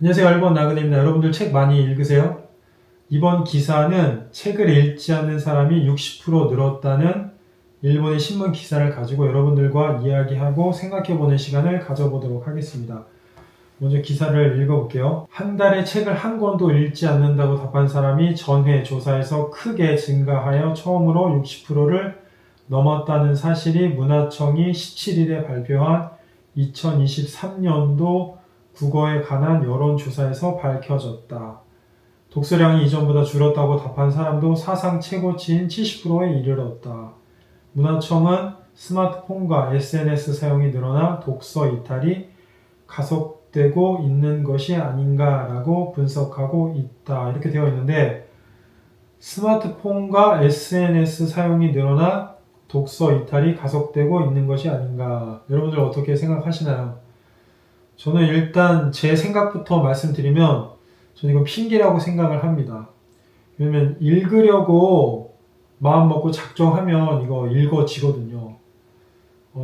안녕하세요. 알본 나그네입니다. 여러분들 책 많이 읽으세요? 이번 기사는 책을 읽지 않는 사람이 60% 늘었다는 일본의 신문 기사를 가지고 여러분들과 이야기하고 생각해보는 시간을 가져보도록 하겠습니다. 먼저 기사를 읽어볼게요. 한 달에 책을 한 권도 읽지 않는다고 답한 사람이 전회 조사에서 크게 증가하여 처음으로 60%를 넘었다는 사실이 문화청이 17일에 발표한 2023년도 국어에 관한 여론조사에서 밝혀졌다. 독서량이 이전보다 줄었다고 답한 사람도 사상 최고치인 70%에 이르렀다. 문화청은 스마트폰과 SNS 사용이 늘어나 독서 이탈이 가속되고 있는 것이 아닌가라고 분석하고 있다. 이렇게 되어 있는데, 스마트폰과 SNS 사용이 늘어나 독서 이탈이 가속되고 있는 것이 아닌가. 여러분들 어떻게 생각하시나요? 저는 일단 제 생각부터 말씀드리면 저는 이건 핑계라고 생각을 합니다. 왜냐면 읽으려고 마음 먹고 작정하면 이거 읽어지거든요.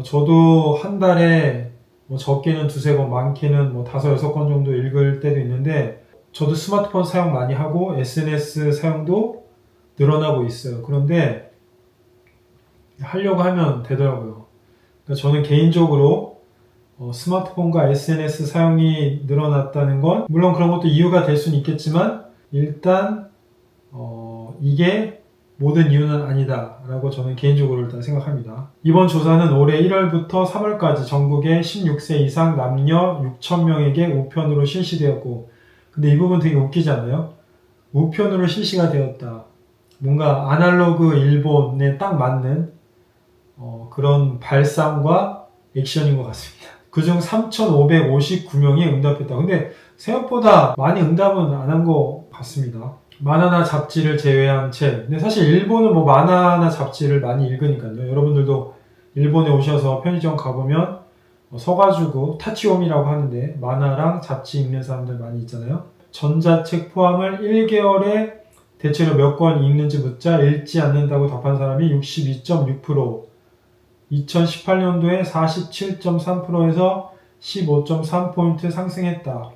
저도 한 달에 적게는 두세 권, 많게는 다섯, 여섯 권 정도 읽을 때도 있는데, 저도 스마트폰 사용 많이 하고 SNS 사용도 늘어나고 있어요. 그런데 하려고 하면 되더라고요. 그러니까 저는 개인적으로 스마트폰과 SNS 사용이 늘어났다는 건 물론 그런 것도 이유가 될 수는 있겠지만, 일단 이게 모든 이유는 아니다 라고 저는 개인적으로 일단 생각합니다. 이번 조사는 올해 1월부터 3월까지 전국의 16세 이상 남녀 6,000명에게 우편으로 실시되었고, 근데 이 부분 되게 웃기지 않나요? 우편으로 실시가 되었다. 뭔가 아날로그 일본에 딱 맞는 그런 발상과 액션인 것 같습니다. 그중 3,559명이 응답했다. 근데 생각보다 많이 응답은 안 한 것 같습니다. 만화나 잡지를 제외한 책. 근데 사실 일본은 만화나 잡지를 많이 읽으니까요. 여러분들도 일본에 오셔서 편의점 가보면 서가지고 타치오미라고 하는데 만화랑 잡지 읽는 사람들 많이 있잖아요. 전자책 포함을 1개월에 대체로 몇 권 읽는지 묻자 읽지 않는다고 답한 사람이 62.6%, 2018년도에 47.3%에서 15.3포인트 상승했다.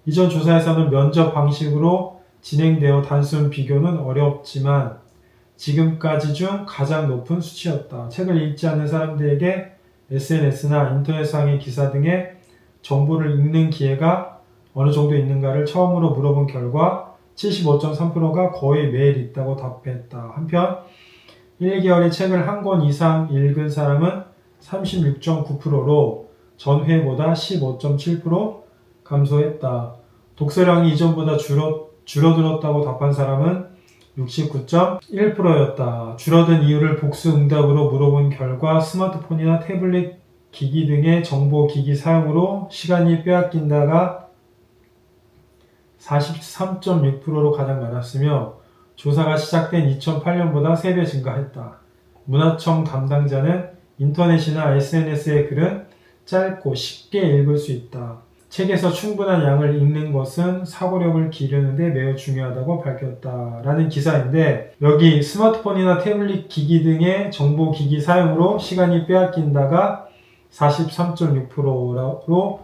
이전 조사에서는 면접 방식으로 진행되어 단순 비교는 어렵지만 지금까지 중 가장 높은 수치였다. 책을 읽지 않는 사람들에게 SNS나 인터넷상의 기사 등의 정보를 읽는 기회가 어느 정도 있는가를 처음으로 물어본 결과 75.3%가 거의 매일 있다고 답했다. 한편 1개월에 책을 한 권 이상 읽은 사람은 36.9%로 전회보다 15.7% 감소했다. 독서량이 이전보다 줄어들었다고 답한 사람은 69.1%였다. 줄어든 이유를 복수 응답으로 물어본 결과 스마트폰이나 태블릿 기기 등의 정보 기기 사용으로 시간이 빼앗긴다가 43.6%로 가장 많았으며, 조사가 시작된 2008년보다 3배 증가했다. 문화청 담당자는 인터넷이나 SNS의 글은 짧고 쉽게 읽을 수 있다. 책에서 충분한 양을 읽는 것은 사고력을 기르는 데 매우 중요하다고 밝혔다라는 기사인데, 여기 스마트폰이나 태블릿 기기 등의 정보 기기 사용으로 시간이 빼앗긴다가 43.6%로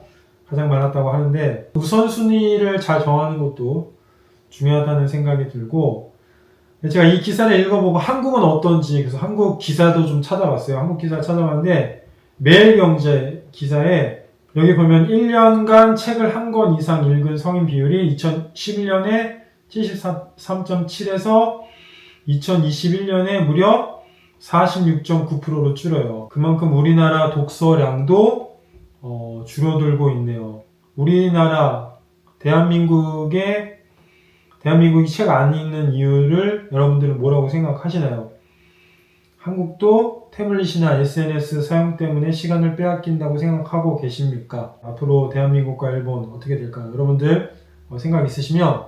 가장 많았다고 하는데, 우선순위를 잘 정하는 것도 중요하다는 생각이 들고, 제가 이 기사를 읽어보고 한국은 어떤지, 그래서 한국 기사도 좀 찾아봤어요. 한국 기사 찾아봤는데, 매일경제 기사에 여기 보면 1년간 책을 한 권 이상 읽은 성인 비율이 2011년에 73.7에서 2021년에 무려 46.9%로 줄어요. 그만큼 우리나라 독서량도 줄어들고 있네요. 우리나라 대한민국이 책 안 읽는 이유를 여러분들은 뭐라고 생각하시나요? 한국도 태블릿이나 SNS 사용 때문에 시간을 빼앗긴다고 생각하고 계십니까? 앞으로 대한민국과 일본 어떻게 될까요? 여러분들 생각 있으시면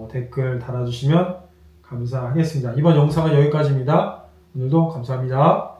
댓글 달아주시면 감사하겠습니다. 이번 영상은 여기까지입니다. 오늘도 감사합니다.